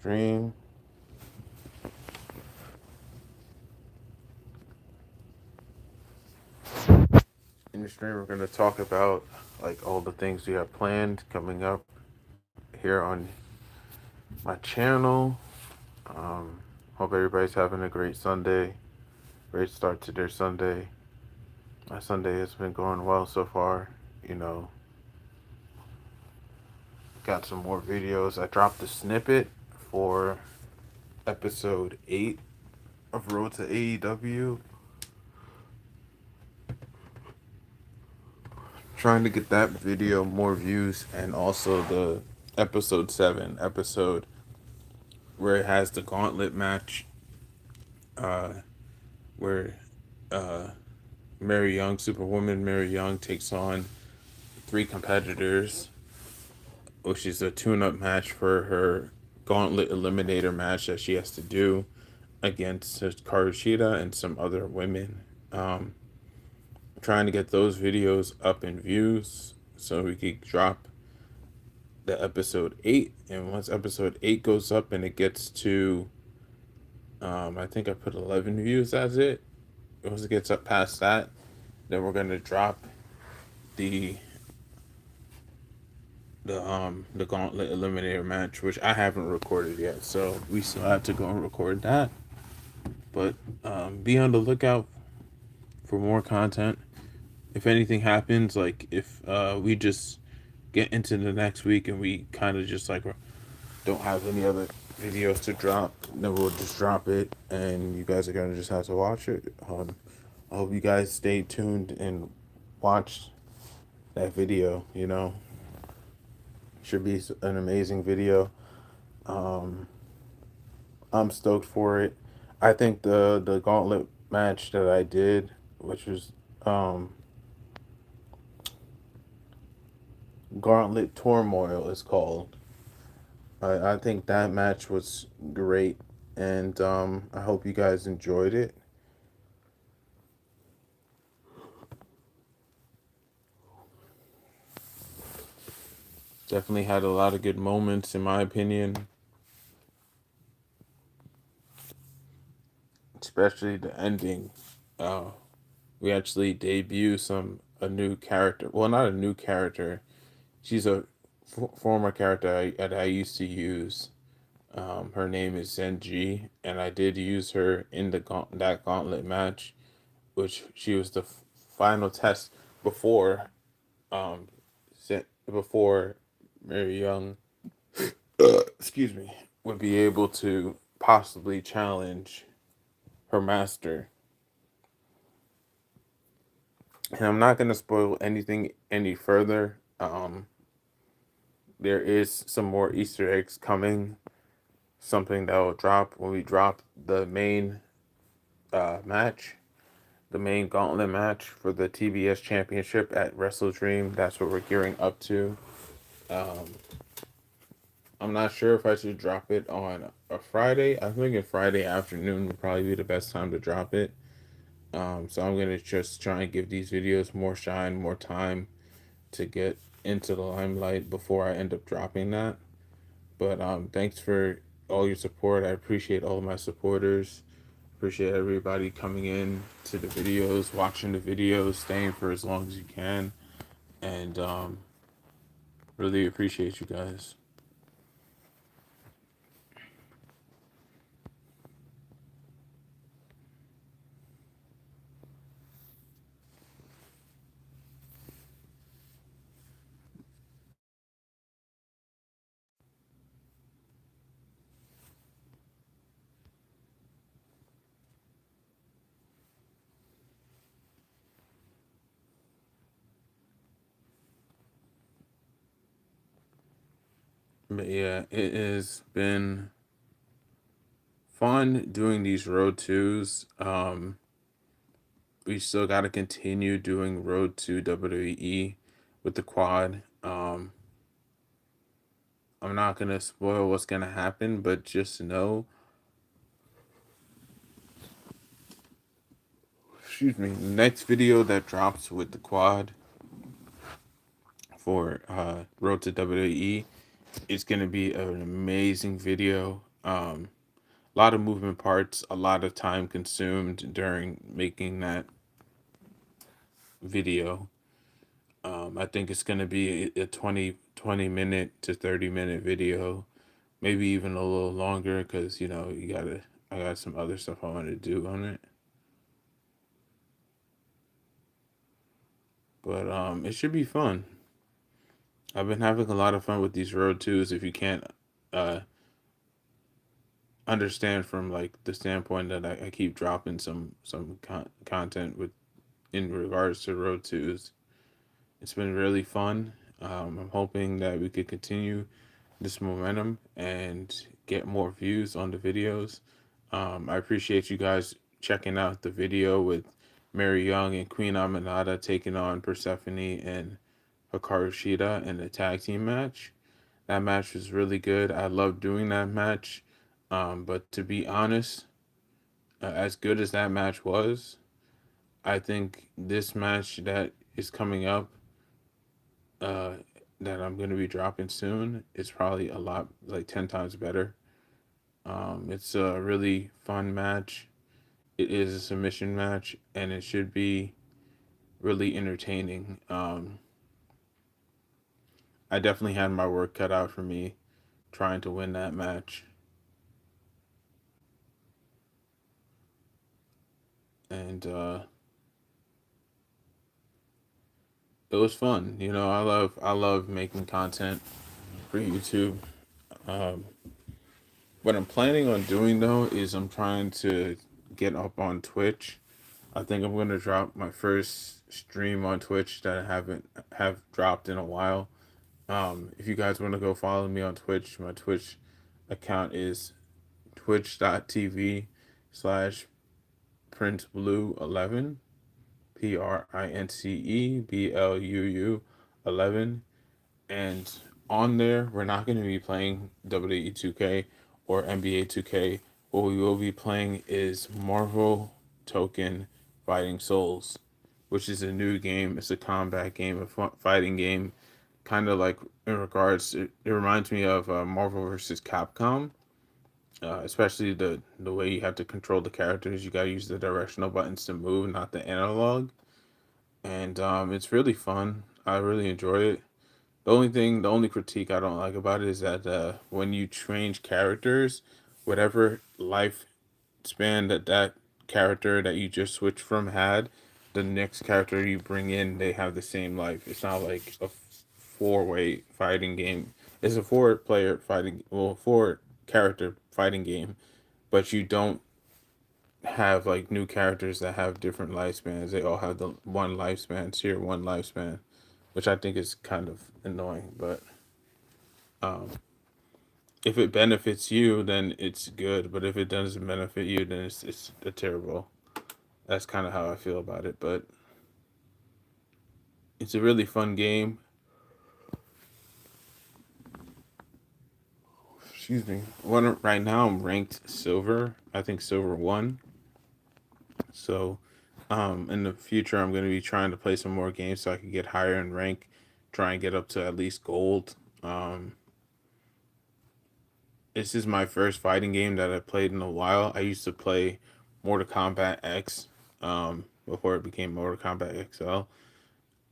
stream. In the stream, we're going to talk about like all the things we have planned coming up here on my channel. Hope everybody's having a great Sunday, great start to their Sunday. My Sunday has been going well so far. You know, got some more videos. I dropped the snippet for episode 8 of Road to AEW. Trying to get that video more views, and also the episode 7 episode where it has the gauntlet match, where Mary Young, Superwoman Mary Young, takes on 3 competitors, which is a tune-up match for her gauntlet eliminator match that she has to do against Hikaru Shida and some other women. Trying to get those videos up in views so we could drop the episode 8. And once episode 8 goes up and it gets to I think I put 11 views as it. Once it gets up past that, then we're gonna drop the the gauntlet eliminator match, which I haven't recorded yet, so we still have to go and record that. But be on the lookout for more content. If anything happens, like if we just get into the next week and we kind of just like don't have any other videos to drop, then we'll just drop it and you guys are gonna just have to watch it. I hope you guys stay tuned and watch that video. You know, should be an amazing video. I'm stoked for it. I think the gauntlet match that I did, which was Gauntlet Turmoil is called. I think that match was great, and I hope you guys enjoyed it. Definitely had a lot of good moments, in my opinion, especially the ending. Uh, we actually debut a new character. Well, not a new character. She's a former character that I used to use. Her name is Zenji, and I did use her in that gauntlet match, which she was the final test before um before Mary Young, excuse me, would be able to possibly challenge her master. And I'm not gonna spoil anything any further. There is some more Easter eggs coming. Something that will drop when we drop the main match, the main gauntlet match for the TBS Championship at Wrestle Dream. That's what we're gearing up to. Um, I'm not sure if I should drop it on a Friday. I'm thinking Friday afternoon would probably be the best time to drop it. So I'm gonna just try and give these videos more shine, more time to get into the limelight before I end up dropping that. But thanks for all your support. I appreciate all of my supporters. Appreciate everybody coming in to the videos, watching the videos, staying for as long as you can, and really appreciate you guys. But yeah, it has been fun doing these road twos. We still got to continue doing road to WWE with the quad. I'm not gonna spoil what's gonna happen, but just know, excuse me, next video that drops with the quad for Road to WWE, it's gonna be an amazing video. A lot of moving parts, a lot of time consumed during making that video. I think it's going to be a 20 minute to 30-minute video, maybe even a little longer because, I got some other stuff I want to do on it. But it should be fun. I've been having a lot of fun with these road twos. If you can't uh, understand from like the standpoint that I keep dropping some content with in regards to road twos, it's been really fun. I'm hoping that we could continue this momentum and get more views on the videos. I appreciate you guys checking out the video with Mary Young and Queen Aminata taking on Persephone and Hikaru Shida in a tag team match. That match was really good. I love doing that match. But to be honest, as good as that match was, I think this match that is coming up, uh, that I'm going to be dropping soon, is probably a lot, like 10 times better. It's a really fun match. It is a submission match, and it should be really entertaining. I definitely had my work cut out for me trying to win that match, and it was fun. I love making content for YouTube. Um, what I'm planning on doing though is I'm trying to get up on Twitch. I think I'm gonna drop my first stream on Twitch that I haven't have dropped in a while. If you guys want to go follow me on Twitch, my Twitch account is twitch.tv slash PrinceBlue11, PrinceBluu 11. And on there, we're not going to be playing WWE 2K or NBA 2K. What we will be playing is Marvel Token Fighting Souls, which is a new game. It's a combat game, a fighting game, kind of like in regards. It reminds me of Marvel versus Capcom, especially the way you have to control the characters. You gotta use the directional buttons to move, not the analog. And it's really fun. I really enjoy it. The only critique I don't like about it is that when you change characters, whatever lifespan that character that you just switched from had, the next character you bring in, they have the same life. It's not like a four-way fighting game. It's a four-player fighting, well, four-character fighting game, but you don't have like new characters that have different lifespans. They all have the one lifespan, tier one lifespan, which I think is kind of annoying. But um, if it benefits you, then it's good. But if it doesn't benefit you, then it's a terrible. That's kind of how I feel about it. But it's a really fun game. Excuse me. One right now I'm ranked silver. I think silver one. So, in the future, I'm going to be trying to play some more games so I can get higher in rank, try and get up to at least gold. This is my first fighting game that I played in a while. I used to play Mortal Kombat X, before it became Mortal Kombat XL.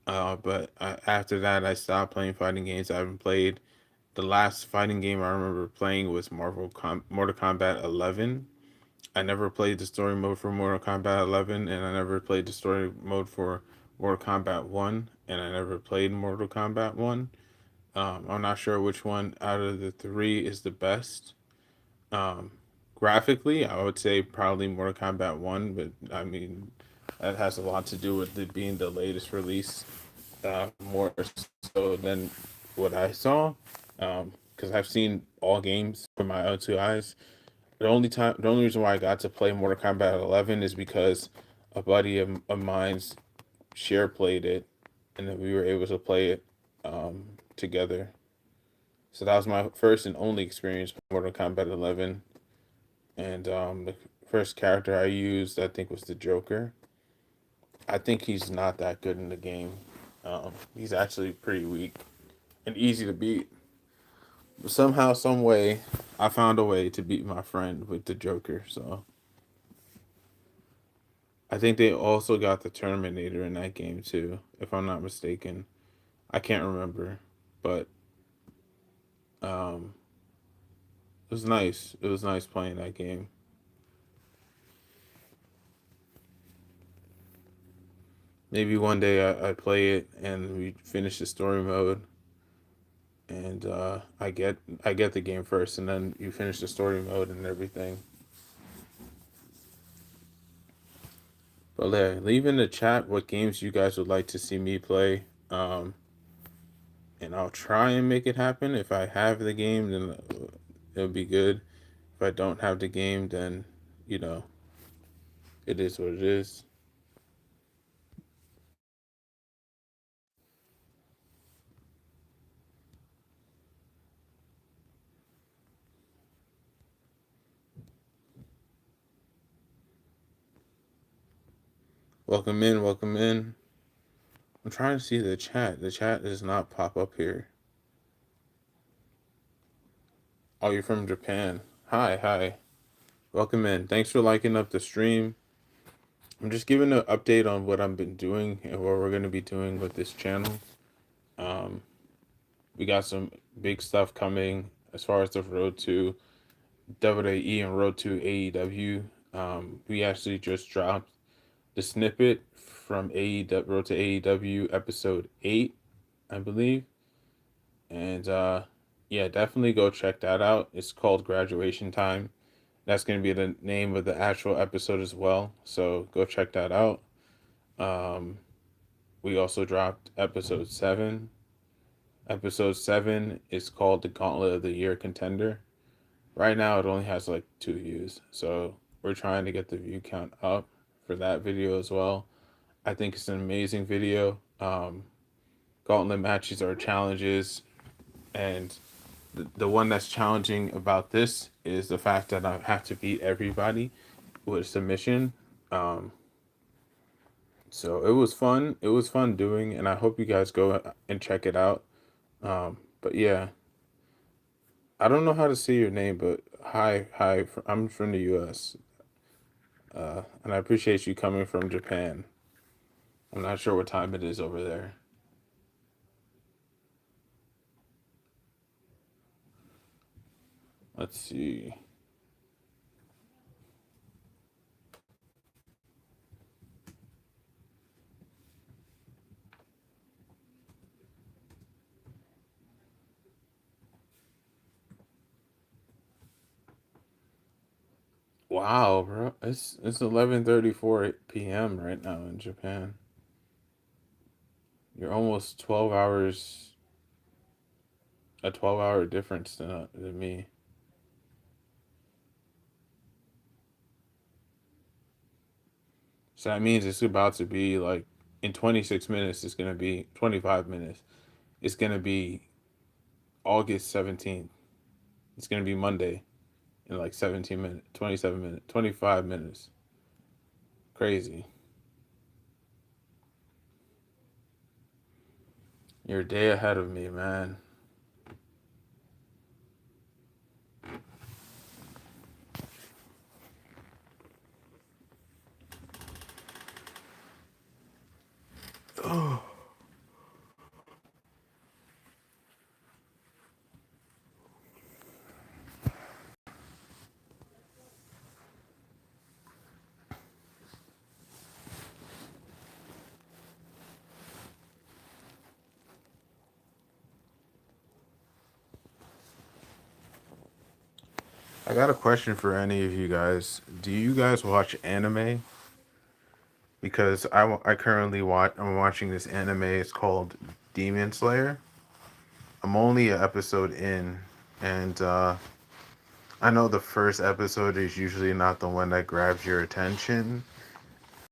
But after that, I stopped playing fighting games. I haven't played. The last fighting game I remember playing was Mortal Kombat 11. I never played the story mode for Mortal Kombat 11, and I never played the story mode for Mortal Kombat 1, and I never played Mortal Kombat 1. I'm not sure which one out of the three is the best. Um, Graphically, I would say probably Mortal Kombat 1, but I mean, that has a lot to do with it being the latest release, more so than what I saw. Because I've seen all games with my own two eyes. The only reason why I got to play Mortal Kombat 11 is because a buddy of mine's share played it, and then we were able to play it together. So that was my first and only experience with Mortal Kombat 11. And the first character I used, I think, was the Joker. I think he's not that good in the game. He's actually pretty weak and easy to beat. Somehow, some way, I found a way to beat my friend with the Joker. So I think they also got the Terminator in that game too, if I'm not mistaken. I can't remember, but um, it was nice. It was nice playing that game. Maybe one day I play it and we finish the story mode, and I get the game first, and then you finish the story mode and everything. But yeah, leave in the chat what games you guys would like to see me play, and I'll try and make it happen. If I have the game, then it'll be good. If I don't have the game, then you know it is what it is. Welcome in, welcome in. I'm trying to see the chat. The chat does not pop up here. Oh, you're from Japan. Hi, hi. Welcome in. Thanks for liking up the stream. I'm just giving an update on what I've been doing and what we're going to be doing with this channel. Um, we got some big stuff coming as far as the road to WWE and road to AEW. We actually just dropped the snippet from AEW Road to AEW episode 8, I believe. And yeah, definitely go check that out. It's called Graduation Time. That's going to be the name of the actual episode as well. So go check that out. Um, we also dropped episode 7. Episode 7 is called The Gauntlet of the Year Contender. Right now, it only has like 2 views. So we're trying to get the view count up for that video as well. I think it's an amazing video. Gauntlet matches are challenges, and the one that's challenging about this is the fact that I have to beat everybody with submission. Um, so it was fun. It was fun doing, and I hope you guys go and check it out. But yeah, I don't know how to say your name, but hi, hi. I'm from the U.S. And I appreciate you coming from Japan. I'm not sure what time it is over there. Let's see. Wow, bro. It's 11:34 p.m. right now in Japan. You're almost 12 hours, a 12-hour difference than me. So that means it's about to be like in 26 minutes, it's going to be 25 minutes. It's going to be August 17th. It's going to be Monday in like 17 minutes, 27 minutes, 25 minutes. Crazy. You're a day ahead of me, man. I got a question for any of you guys. Do you guys watch anime? Because I currently I'm watching this anime. It's called Demon Slayer. I'm only an episode in, and I know the first episode is usually not the one that grabs your attention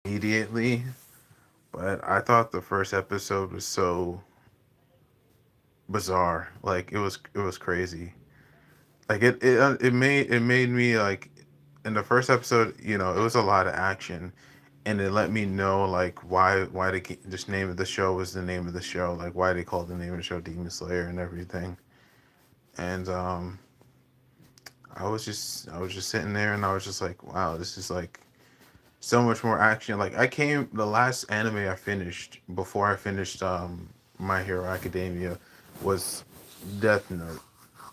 immediately, but I thought the first episode was so bizarre. Like it was crazy. Like it made me like in the first episode, it was a lot of action, and it let me know like why this name of the show was the name of the show, like why they called the name of the show Demon Slayer and everything. and I was just sitting there, and I was just like, wow, this is like so much more action. Like I came the last anime I finished before I finished My Hero Academia was Death Note.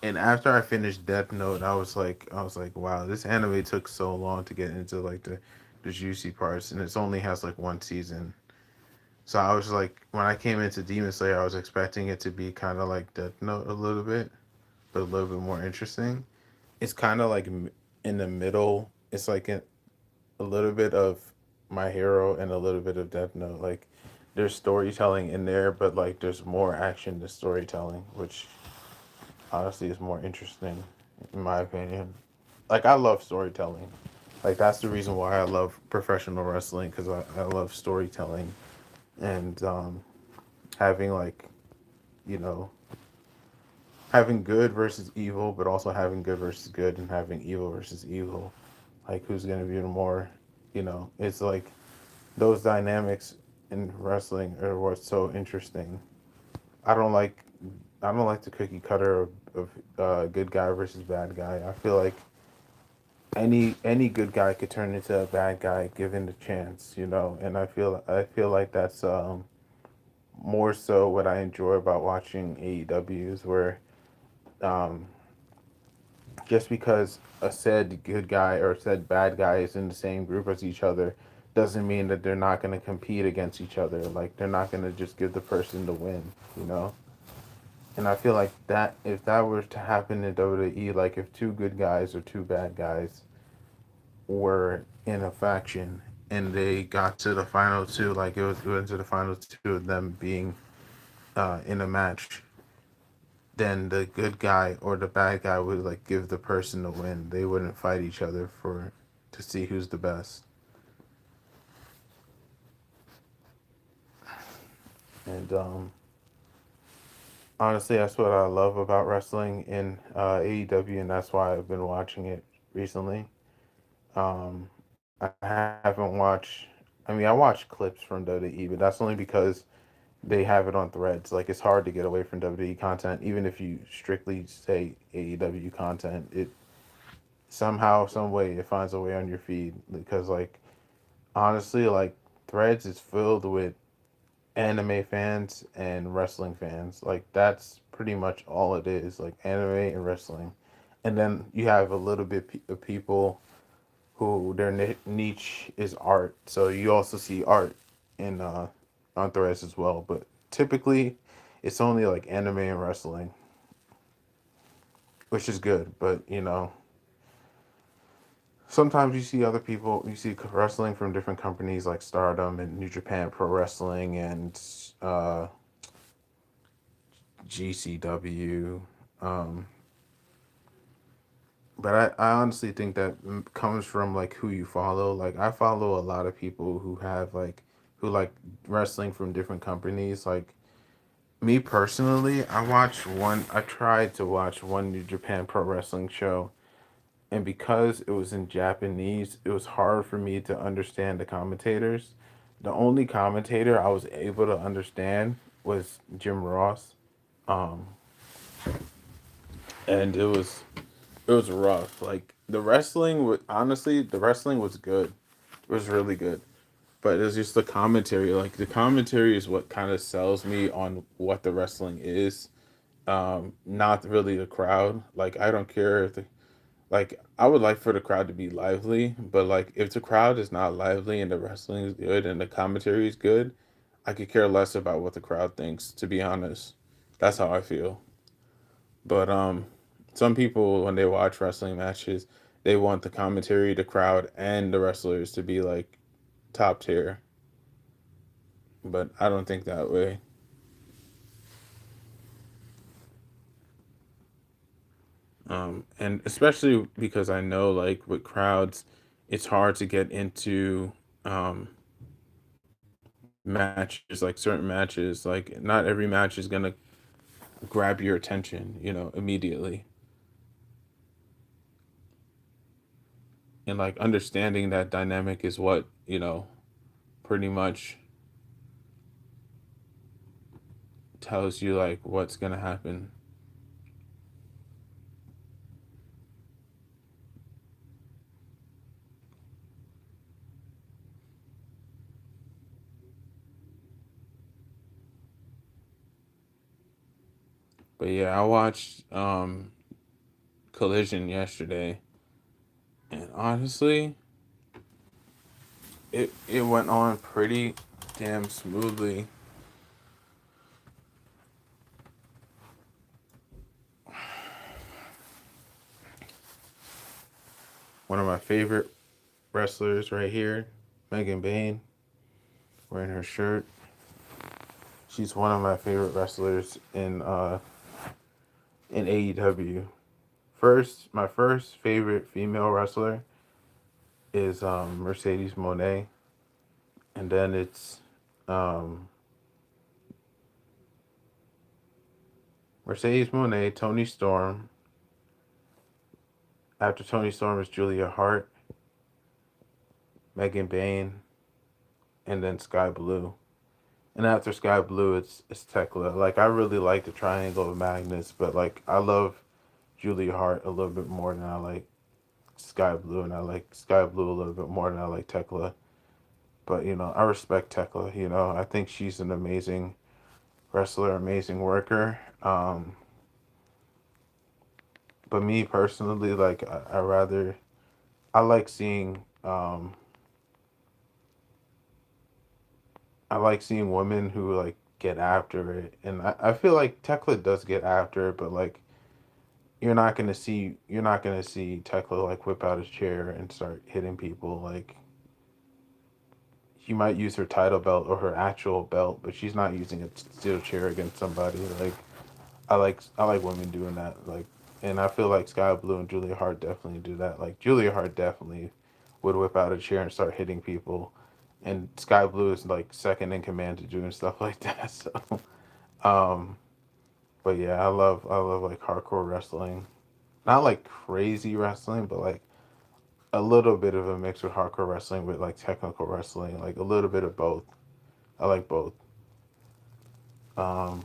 And after I finished Death Note, I was like, wow, this anime took so long to get into like the juicy parts, and it's only has like one season. So I was like, when I came into Demon Slayer, I was expecting it to be kind of like Death Note a little bit, but a little bit more interesting. It's kind of like in the middle. It's like a little bit of My Hero and a little bit of Death Note. Like there's storytelling in there, but like there's more action to storytelling, which honestly is more interesting in my opinion. Like I love storytelling. Like that's the reason why I love professional wrestling because I love storytelling and having like you know having good versus evil, but also having good versus good and having evil versus evil. Like who's gonna be the more, it's like those dynamics in wrestling are what's so interesting. I don't like I don't like the cookie cutter of good guy versus bad guy. I feel like any good guy could turn into a bad guy given the chance, and I feel like that's more so what I enjoy about watching AEWs where um, just because a said good guy or said bad guy is in the same group as each other doesn't mean that they're not going to compete against each other. Like they're not going to just give the person the win, you know? And I feel like that if that were to happen in WWE, like if two good guys or two bad guys were in a faction and they got to the final two, like it went to the final two of them being in a match, then the good guy or the bad guy would like give the person the win. They wouldn't fight each other for to see who's the best. And honestly, that's what I love about wrestling in AEW, and that's why I've been watching it recently. I haven't watched. I mean, I watch clips from WWE, but that's only because they have it on threads. Like it's hard to get away from WWE content, even if you strictly say AEW content. It somehow, some way, it finds a way on your feed because, like, honestly, like threads is filled with anime fans and wrestling fans. Like that's pretty much all it is, like anime and wrestling. And then you have a little bit of people who their niche is art. So you also see art in on threads as well, but typically it's only like anime and wrestling, which is good, but sometimes you see other people, you see wrestling from different companies like Stardom and New Japan Pro Wrestling and GCW. Um, but I honestly think that comes from like who you follow. Like I follow a lot of people who have like who like wrestling from different companies. Like me personally, I tried to watch one New Japan Pro Wrestling show, and because it was in Japanese, it was hard for me to understand the commentators. The only commentator I was able to understand was Jim Ross. Um, and it was rough. Like the wrestling was honestly, the wrestling was good. It was really good. But it's just the commentary. Like the commentary is what kind of sells me on what the wrestling is. Not really the crowd. Like I don't care if the like I would like for the crowd to be lively, but like if the crowd is not lively and the wrestling is good and the commentary is good, I could care less about what the crowd thinks, to be honest. That's how I feel. But some people when they watch wrestling matches, they want the commentary, the crowd, and the wrestlers to be like top tier. But I don't think that way. And especially because I know like with crowds, it's hard to get into um matches, like certain matches. Like not every match is gonna grab your attention, immediately. And like understanding that dynamic is what, pretty much tells you like what's gonna happen. But yeah, I watched Collision yesterday, and honestly, it went on pretty damn smoothly. One of my favorite wrestlers right here, Megan Bayne, wearing her shirt. She's one of my favorite wrestlers in AEW. My first favorite female wrestler is Mercedes Moné, and then it's um, Mercedes Moné, Tony Storm. After Tony Storm is Julia Hart, Megan Bayne, and then Sky Blue. And after Sky Blue, it's Tekla. Like I really like the Triangle of Magnus, but like I love Julia Hart a little bit more than I like Sky Blue, and I like Sky Blue a little bit more than I like Tekla. But I respect Tekla. I think she's an amazing wrestler, amazing worker. But me personally, like I rather I like seeing I like seeing women who like get after it, and I feel like Tekla does get after it, but like you're not gonna see Tekla like whip out his chair and start hitting people. Like she might use her title belt or her actual belt, but she's not using a steel chair against somebody. Like I like women doing that. Like, and I feel like Sky Blue and Julia Hart definitely do that. Like Julia Hart definitely would whip out a chair and start hitting people, and Sky Blue is like second in command to doing stuff like that. So, um, but yeah, I love like hardcore wrestling. Not like crazy wrestling, but like a little bit of a mix with hardcore wrestling with like technical wrestling, like a little bit of both. I like both. Um,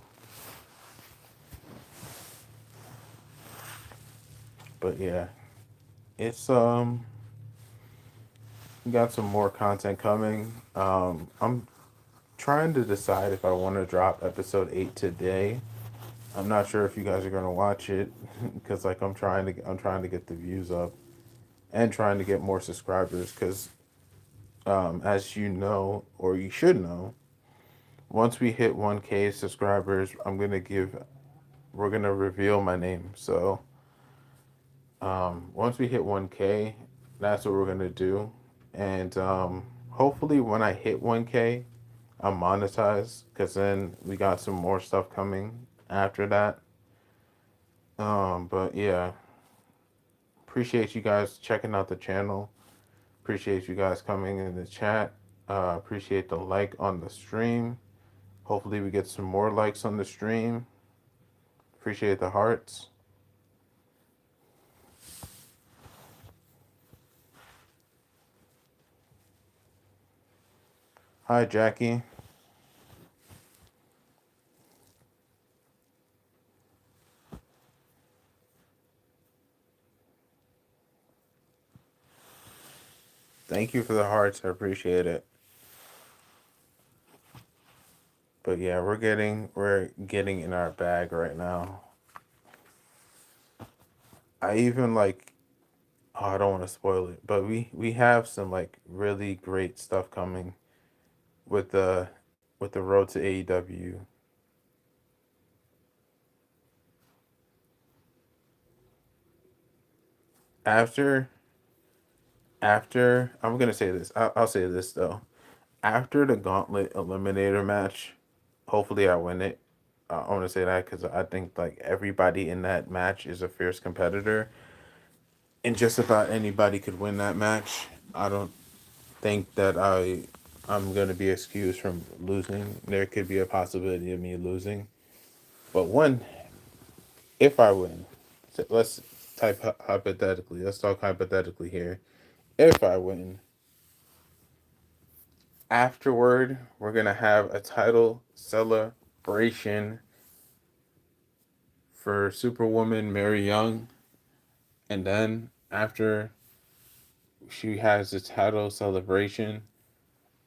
but yeah, it's we got some more content coming. I'm trying to decide if I want to drop episode 8 today. I'm not sure if you guys are gonna watch it because like I'm trying to get the views up and trying to get more subscribers because as you know or you should know, once we hit 1K subscribers, we're gonna reveal my name. So once we hit 1K, that's what we're gonna do, and hopefully when I hit 1K, I'm monetized because then we got some more stuff coming after that. But yeah, appreciate you guys checking out the channel. Appreciate you guys coming in the chat. Appreciate the like on the stream. Hopefully we get some more likes on the stream. Appreciate the hearts. Hi Jackie. Thank you for the hearts. I appreciate it. But yeah, we're getting in our bag right now. I even like I don't want to spoil it, but we have some like really great stuff coming with the road to AEW. After after I'm gonna say this. I'll say this though. After the Gauntlet Eliminator match, hopefully I win it. I want to say that because I think like everybody in that match is a fierce competitor, and just about anybody could win that match. I don't think that I'm gonna be excused from losing. There could be a possibility of me losing, but if I win, so let's type hypothetically. Let's talk hypothetically here. If I win, afterward we're gonna have a title celebration for Superwoman Mary Young, and then after she has the title celebration,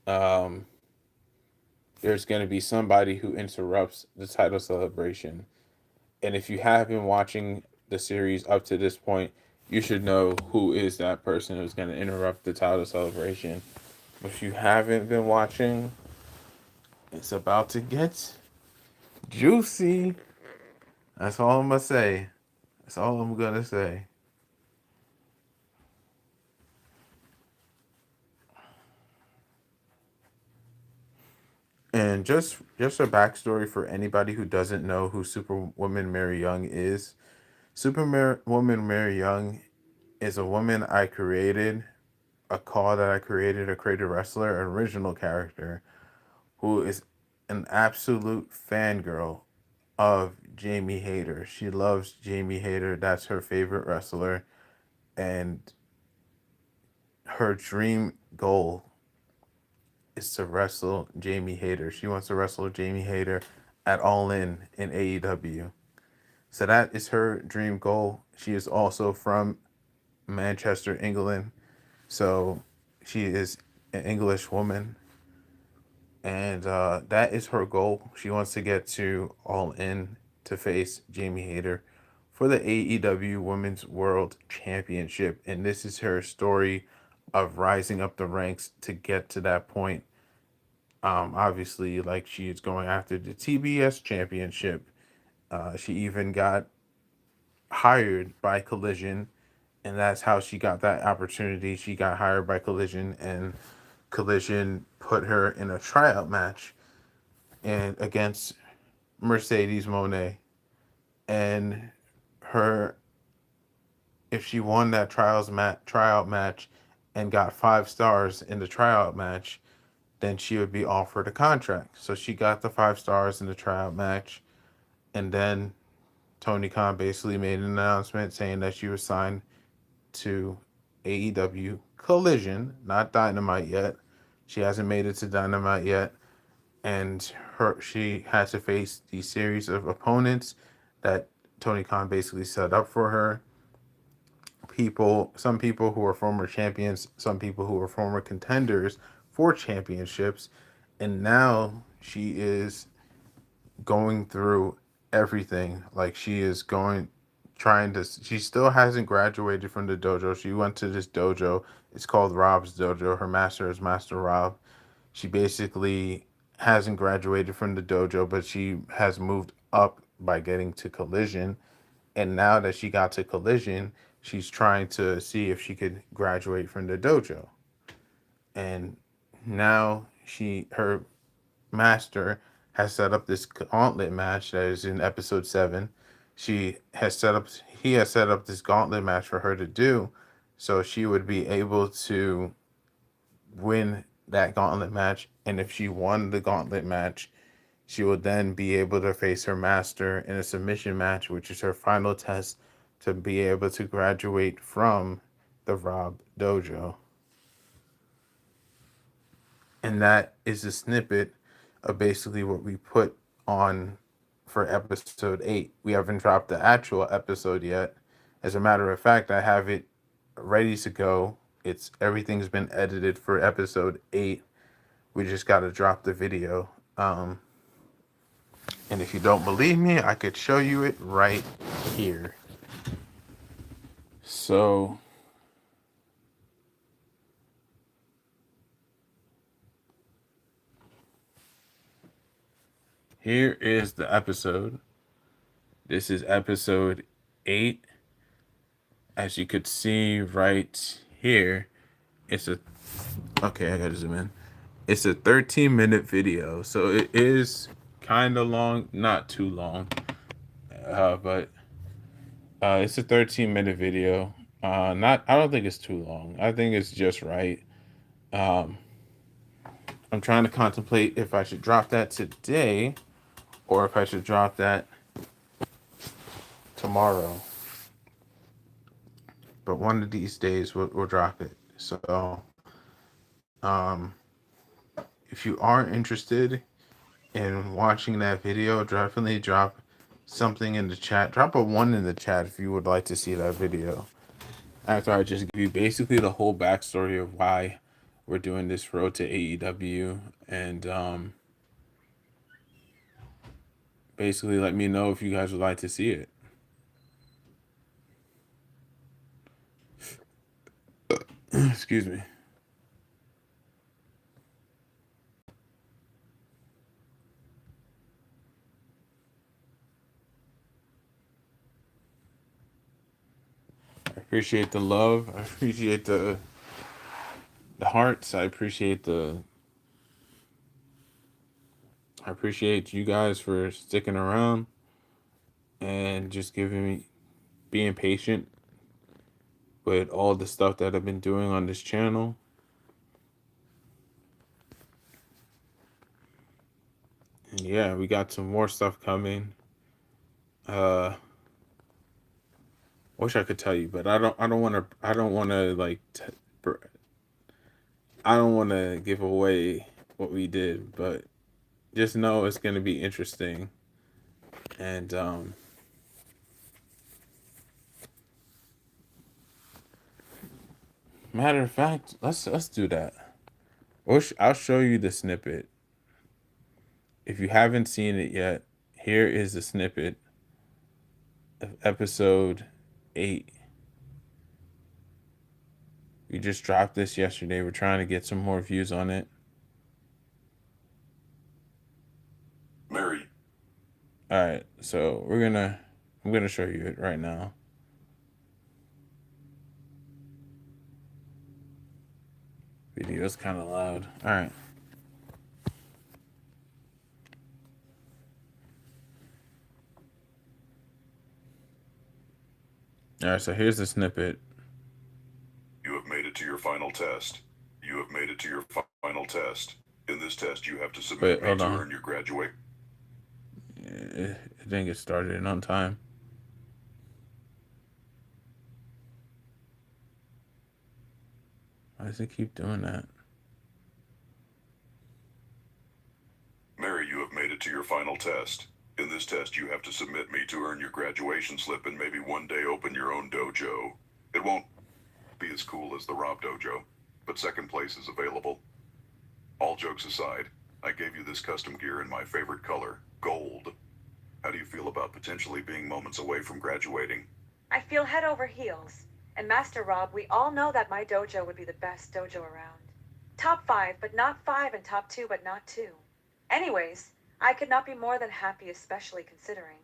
um, there's gonna be somebody who interrupts the title celebration, And if you have been watching the series up to this point, you should know who is that person who's going to interrupt the title celebration. If you haven't been watching, it's about to get juicy. That's all I'm going to say. That's all I'm going to say. And just a backstory for anybody who doesn't know who Superwoman Mary Young is. Superwoman Mary Young is a woman I created, a call that I created, a creative wrestler, an original character who is an absolute fangirl of Jamie Hayter. She loves Jamie Hayter. That's her favorite wrestler. And her dream goal is to wrestle Jamie Hayter. She wants to wrestle Jamie Hayter at All In AEW. So that is her dream goal. She is also from Manchester, England. So she is an English woman. And that is her goal. She wants to get to All In to face Jamie Hayter for the AEW Women's World Championship. And this is her story of rising up the ranks to get to that point. Obviously, like she is going after the TBS Championship. She even got hired by Collision, and that's how she got that opportunity. She got hired by Collision, and Collision put her in a tryout match and against Mercedes Monet, and her if she won that tryout match and got 5 stars in the tryout match, then she would be offered a contract. So she got the 5 stars in the tryout match, and then Tony Khan basically made an announcement saying that she was signed to AEW Collision, not Dynamite yet. She hasn't made it to Dynamite yet, and she has to face the series of opponents that Tony Khan basically set up for her. Some people who are former champions, some people who are former contenders for championships, and now she is going through everything. Like she is going trying to she still hasn't graduated from the dojo. She went to this dojo. It's called Rob's Dojo. Her master is Master Rob. She basically hasn't graduated from the dojo, but she has moved up by getting to Collision. And now that she got to Collision, she's trying to see if she could graduate from the dojo. And now her master has set up this gauntlet match that is in episode 7. He has set up this gauntlet match for her to do, so she would be able to win that gauntlet match. And if she won the gauntlet match, she will then be able to face her master in a submission match, which is her final test to be able to graduate from the Rob Dojo. And that is a snippet of basically what we put on for episode 8. We haven't dropped the actual episode yet. As a matter of fact, I have it ready to go. Everything's been edited for episode 8. We just got to drop the video. And if you don't believe me, I could show you it right here. So here is the episode. This is episode 8. As you could see right here, it's a okay, I gotta zoom in. It's a 13-minute video, so it is kind of long, not too long, but it's a 13-minute video. I don't think it's too long. I think it's just right. Um, I'm trying to contemplate if I should drop that today or if I should drop that tomorrow. But one of these days we'll drop it. So, um, if you are interested in watching that video, definitely drop something in the chat. Drop a 1 in the chat if you would like to see that video. After I just give you basically the whole backstory of why we're doing this road to AEW, and basically let me know if you guys would like to see it. Excuse me. I appreciate the love. I appreciate the hearts. I appreciate you guys for sticking around and just being patient with all the stuff that I've been doing on this channel. And yeah, we got some more stuff coming. Wish I could tell you, but I don't want to. I don't want to I don't want to give away what we did, but just know it's going to be interesting. And matter of fact, let's do that. I'll show you the snippet. If you haven't seen it yet, here is the snippet of episode 8. We just dropped this yesterday. We're trying to get some more views on it. Mary. All right, so I'm gonna show you it right now. Video's kind of loud. All right. All right, so here's the snippet. You have made it to your final test. You have made it to your final test. In this test, you have to submit to earn your graduate. It didn't get started in on time. Why does it keep doing that? Mary, you have made it to your final test. In this test, you have to submit me to earn your graduation slip and maybe one day open your own dojo. It won't be as cool as the Rob Dojo, but second place is available. All jokes aside, I gave you this custom gear in my favorite color, gold. How do you feel about potentially being moments away from graduating? I feel head over heels. And Master Rob, we all know that my dojo would be the best dojo around. Top 5, but not 5, and top 2, but not 2. Anyways, I could not be more than happy, especially considering.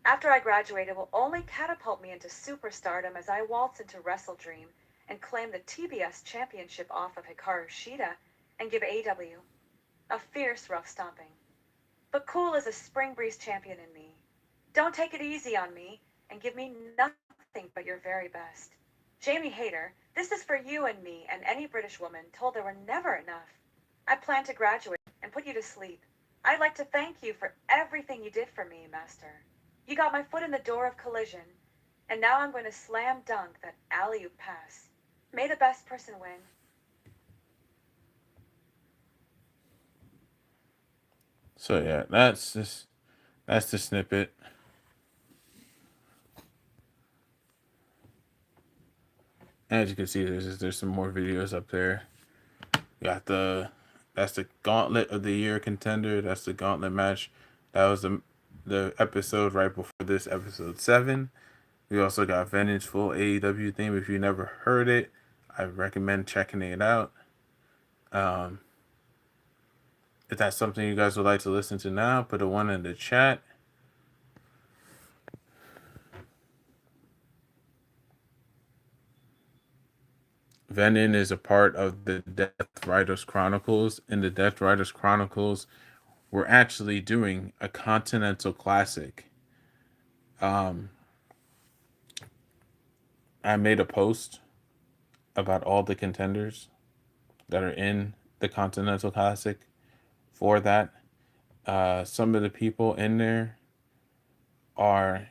After I graduate, it will only catapult me into superstardom as I waltz into Wrestle Dream and claim the TBS championship off of Hikaru Shida and give AW a fierce rough stomping. But cool is a spring breeze champion in me. Don't take it easy on me and give me nothing but your very best. Jamie Hayter, this is for you and me and any British woman told there were never enough. I plan to graduate and put you to sleep. I'd like to thank you for everything you did for me, Master. You got my foot in the door of Collision, and now I'm going to slam dunk that alley-oop pass. May the best person win. So yeah, that's the snippet. As you can see, there's some more videos up there. Got that's the Gauntlet of the Year contender. That's the Gauntlet match. That was the episode right before this, episode 7. We also got Vintage full AEW theme. If you never heard it, I recommend checking it out. If that's something you guys would like to listen to now, put a 1 in the chat. Venom is a part of the Death Riders Chronicles. In the Death Riders Chronicles, we're actually doing a Continental Classic. I made a post about all the contenders that are in the Continental Classic for that. Some of the people in there are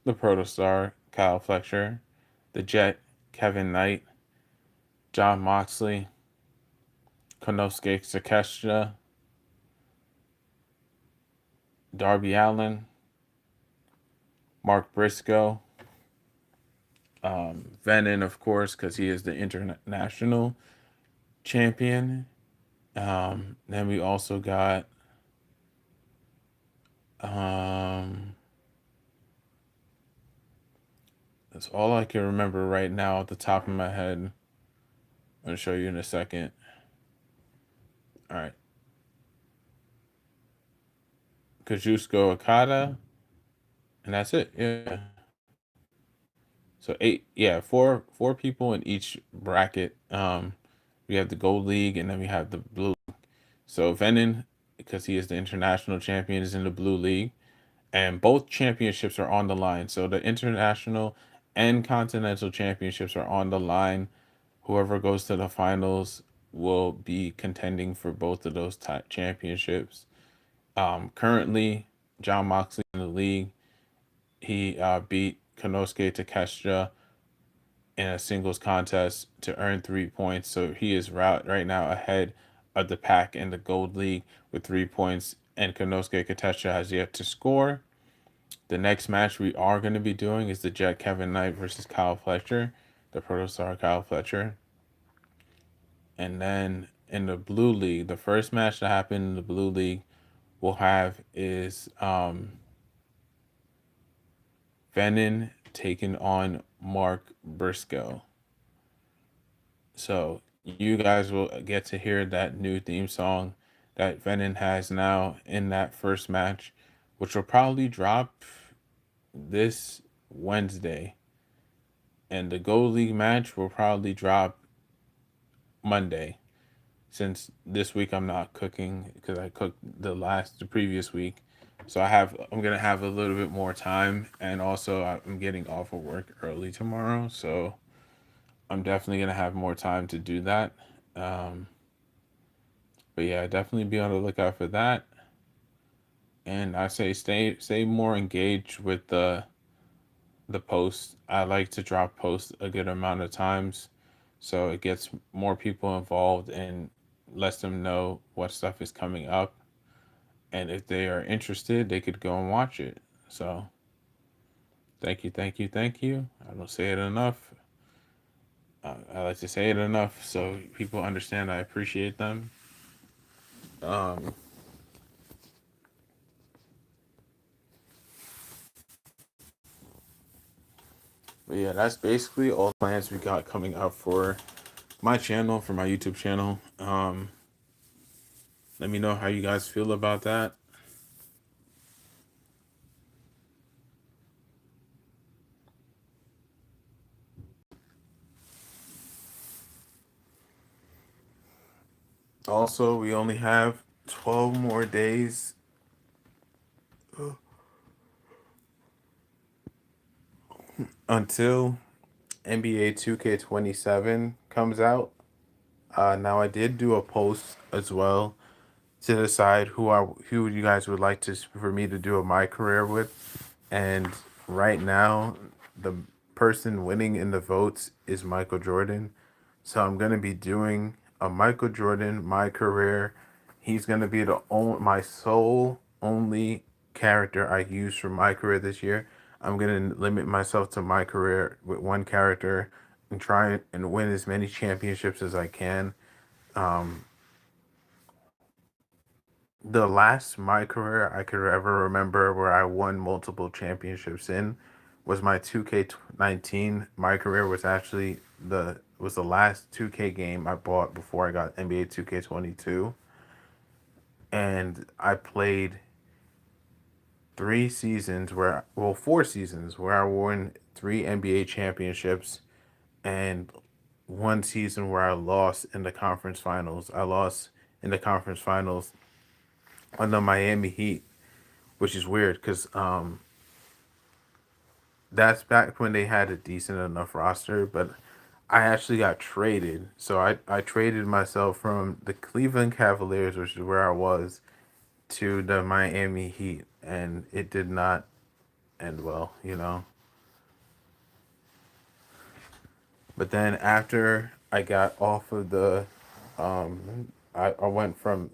the Protostar, Kyle Fletcher, the Jet, Kevin Knight, John Moxley, Konosuke Takeshita, Darby Allin, Mark Briscoe, Venom, of course, because he is the international champion. Then we also got Um, that's all I can remember right now at the top of my head. I'm gonna show you in a second. All right, Kazuchika Okada, and that's it. Yeah. So eight, yeah, four people in each bracket. We have the gold league, and then we have the blue. So Venom, because he is the international champion, is in the blue league, and both championships are on the line. So the international and continental championships are on the line. Whoever goes to the finals will be contending for both of those championships. Currently, John Moxley in the league, he beat Konosuke Takeshita in a singles contest to earn 3 points. So he is right now ahead of the pack in the gold league with 3 points, and Konosuke Takeshita has yet to score. The next match we are going to be doing is the Jet Kevin Knight versus Kyle Fletcher, the Protostar Kyle Fletcher. And then in the blue league, the first match that happened in the blue league we'll have is Venom taking on Mark Briscoe. So you guys will get to hear that new theme song that Venom has now in that first match, which will probably drop this Wednesday. And the Gold League match will probably drop Monday. Since this week I'm not cooking because I cooked the previous week. So I'm gonna have a little bit more time, and also I'm getting off of work early tomorrow, so I'm definitely gonna have more time to do that. Um, but yeah, definitely be on the lookout for that. And I say stay more engaged with the posts. I like to drop posts a good amount of times, so it gets more people involved and lets them know what stuff is coming up. And if they are interested, they could go and watch it. So thank you, thank you, thank you. I don't say it enough. I like to say it enough so people understand I appreciate them. Um, but yeah, that's basically all the plans we got coming up for my channel, for my YouTube channel. Let me know how you guys feel about that. Also, we only have 12 more days until NBA 2K27 comes out. Now I did do a post as well to decide who you guys would like to for me to do a my career with, and right now the person winning in the votes is Michael Jordan. So I'm gonna be doing a Michael Jordan my career. He's gonna be my sole only character I use for my career this year. I'm gonna limit myself to my career with one character and try and win as many championships as I can. Um, the last my career I could ever remember where I won multiple championships in was my 2K19. My career was actually the last 2K game I bought before I got NBA 2K22, and I played 4 seasons where I won 3 NBA championships, and one season where I lost in the conference finals. I lost in the conference finals on the Miami Heat, which is weird because that's back when they had a decent enough roster. But I actually got traded, so I traded myself from the Cleveland Cavaliers, which is where I was, to the Miami Heat, and it did not end well, you know. But then after I got off of I went from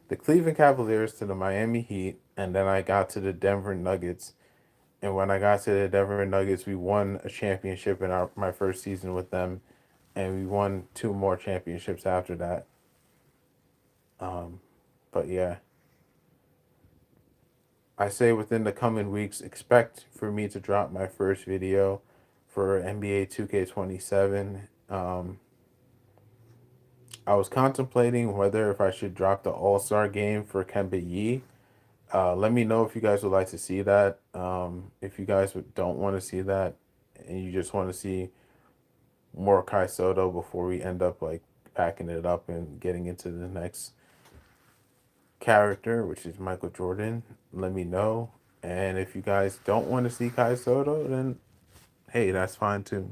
the Cleveland Cavaliers to the Miami Heat, and then I got to the Denver Nuggets. And when I got to the Denver Nuggets, we won a championship in my first season with them, and we won 2 more championships after that. Um, but yeah, I say within the coming weeks, expect for me to drop my first video for NBA 2K27. I was contemplating whether if I should drop the All Star game for Kemba Yee. Let me know if you guys would like to see that. If you guys don't want to see that, and you just want to see more Kai Soto before we end up like packing it up and getting into the next character, which is Michael Jordan, let me know. And if you guys don't want to see Kai Soto, then hey, that's fine too.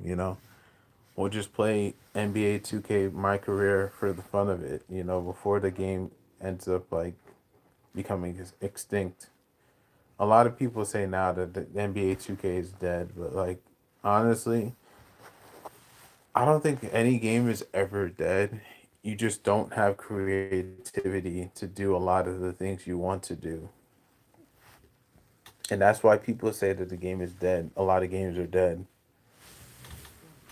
We'll just play NBA 2K My Career for the fun of it. Before the game ends up like becoming extinct. A lot of people say now that the NBA 2K is dead, but like honestly, I don't think any game is ever dead. You just don't have creativity to do a lot of the things you want to do. And that's why people say that the game is dead. A lot of games are dead.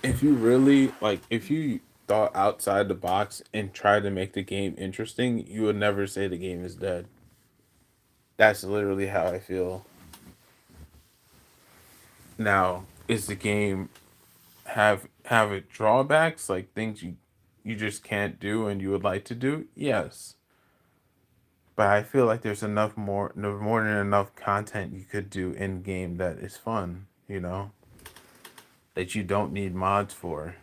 If you really like, if you thought outside the box and tried to make the game interesting, you would never say the game is dead. That's literally how I feel. Now, is the game have it drawbacks, like things you just can't do and you would like to do? Yes. But I feel like there's enough more no more than enough content you could do in game that is fun, that you don't need mods for.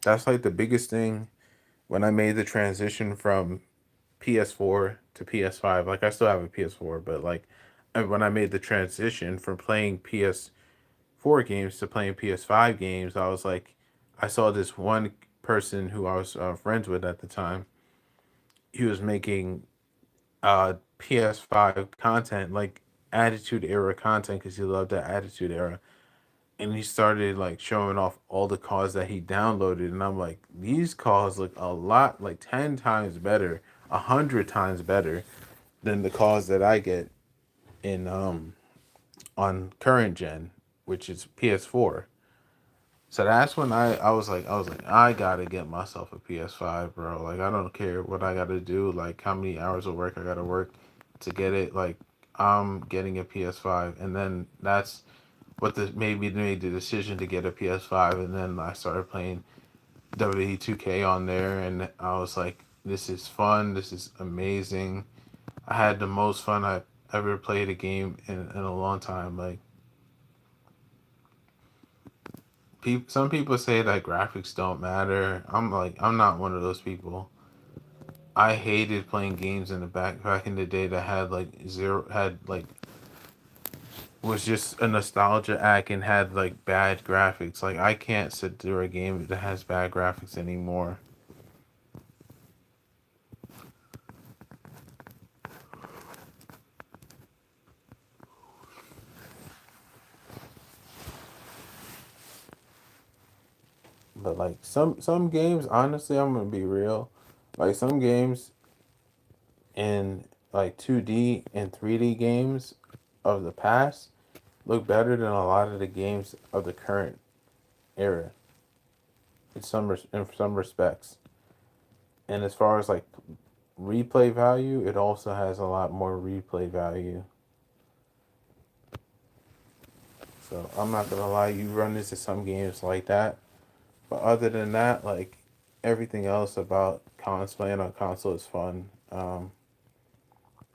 That's like the biggest thing when I made the transition from PS4 to PS5. Like I still have a PS4, but like when I made the transition from playing PS4 games to playing PS5 games, I was like, I saw this one person who I was friends with at the time. He was making PS5 content, like Attitude Era content, because he loved that Attitude Era. And he started like showing off all the cars that he downloaded, and I'm like, these cars look a lot like 10 times better, 100 times better than the cars that I get in on current gen, which is PS4. So that's when I was like I gotta get myself a PS5, bro. Like I don't care what I gotta do, like how many hours of work I gotta work to get it. Like I'm getting a PS5, and then that's what made the decision to get a PS5, and then I started playing WWE 2K on there, and I was like, this is fun, this is amazing. I had the most fun I've ever played a game in a long time. Like some people say that graphics don't matter. I'm like, I'm not one of those people. I hated playing games in the back in the day that had like zero had like was just a nostalgia act and had like bad graphics. Like I can't sit through a game that has bad graphics anymore. But like some games, honestly, I'm gonna be real. Like some games in like 2D and 3D games of the past look better than a lot of the games of the current era in some respects. And as far as like replay value, it also has a lot more replay value. So I'm not gonna lie, you run into some games like that. But other than that, like everything else about playing on console is fun.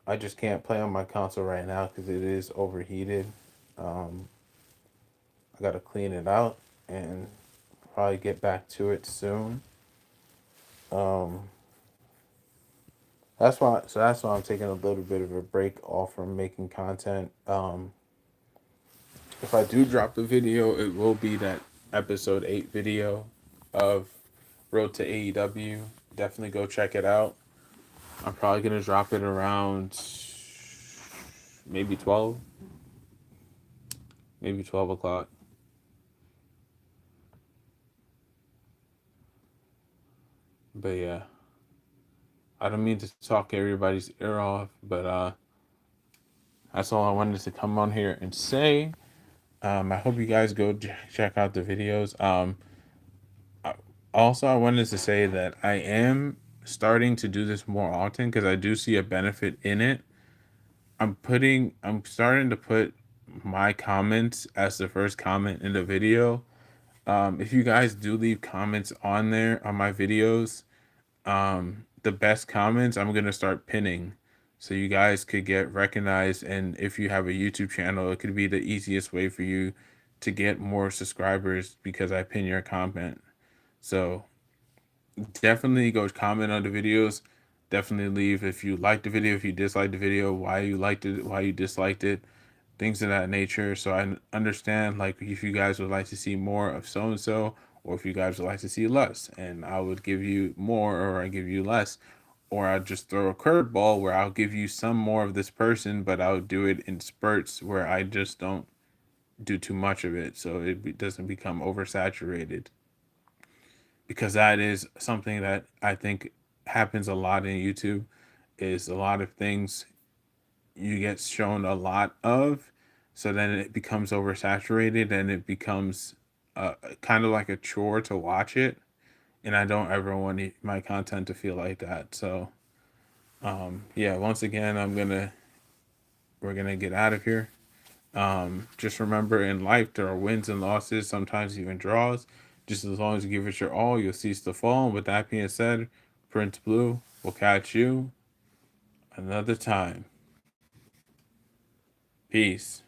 I just can't play on my console right now because it is overheated. Um, I gotta clean it out and probably get back to it soon. Um, that's why I'm taking a little bit of a break off from making content. If I do drop the video, it will be that episode 8 video of Road to AEW. Definitely go check it out. I'm probably gonna drop it around maybe 12, maybe 12 o'clock. But yeah, I don't mean to talk everybody's ear off, but that's all I wanted to come on here and say. I hope you guys go check out the videos. Also, I wanted to say that I am starting to do this more often because I do see a benefit in it. I'm starting to put my comments as the first comment in the video. If you guys do leave comments on there on my videos, the best comments I'm gonna start pinning, so you guys could get recognized. And if you have a YouTube channel, it could be the easiest way for you to get more subscribers because I pin your comment. So definitely go comment on the videos. Definitely leave if you liked the video, if you disliked the video, why you liked it, why you disliked it, things of that nature. So I understand like if you guys would like to see more of so and so, or if you guys would like to see less, and I would give you more or I give you less, or I'll just throw a curveball where I'll give you some more of this person, but I'll do it in spurts where I just don't do too much of it, so doesn't become oversaturated, because that is something that I think happens a lot in YouTube. Is a lot of things you get shown a lot of, so then it becomes oversaturated and it becomes kind of like a chore to watch it. And I don't ever want my content to feel like that. So yeah, once again, we're gonna get out of here. Just remember, in life there are wins and losses, sometimes even draws. Just as long as you give it your all, you'll cease to fall. And with that being said, Prince Blue will catch you another time. Peace.